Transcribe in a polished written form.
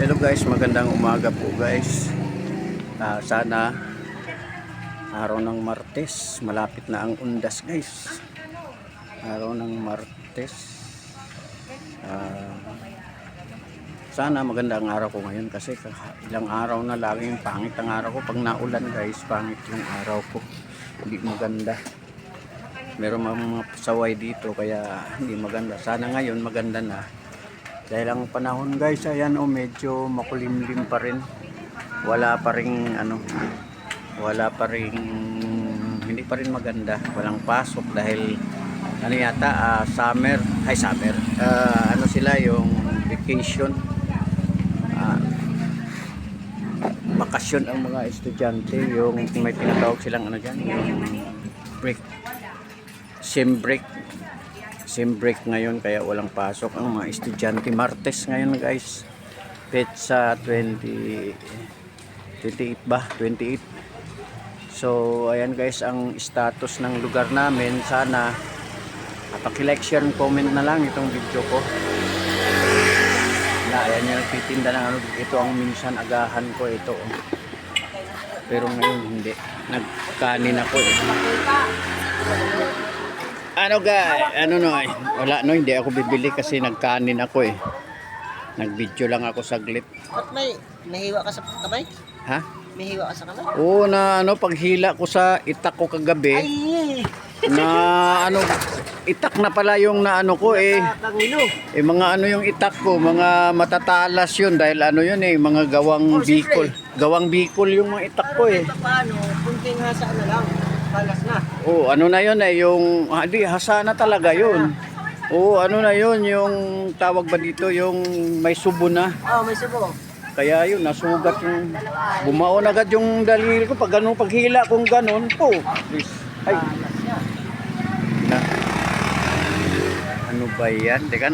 Hello guys, magandang umaga po guys. Sana araw ng Martes, malapit na ang undas guys. Araw ng Martes. Sana maganda ang araw ko ngayon kasi ilang araw na laging pangit ang araw ko. Pag naulan guys, pangit yung araw ko. Hindi maganda. Meron mga pasaway dito kaya hindi maganda. Sana ngayon maganda na. Dahil ang panahon guys, ayan medyo makulimlim pa rin. Wala pa rin hindi pa rin maganda. Walang pasok dahil summer, sila yung vacation. Bakasyon ang mga estudyante, yung may tinatawag silang yung break. Sem break ngayon kaya walang pasok ang mga estudyante. Martes ngayon guys, petsa 28 ba? 28. So ayan guys ang status ng lugar namin. Sana paki-like, share, comment na lang itong video ko. Ayan yung titinda ng ito ang minsan agahan ko ito. Pero ngayon hindi. Nagkanin ako wala hindi ako bibili kasi nagkanin ako Nag-video lang ako saglit. At may nahiwa ka sa kamay? Ha? May hiwa ka sa kamay? Oo, paghila ko sa itak ko kagabi. Ay! Itak na pala yung mga yung itak ko, mga matatalas yun dahil mga gawang Bicol. Gawang Bicol yung mga itak ko Paano? Kunting hasa na lang. Balas na. Oo, yung hasa na talaga yun. Oo, yung tawag ba dito, yung may subo na. May subo. Kaya yun, nasugat yung, bumaon agad yung daliri ko, paghila kong ganun po. Ay. Ano ba yan? Teka,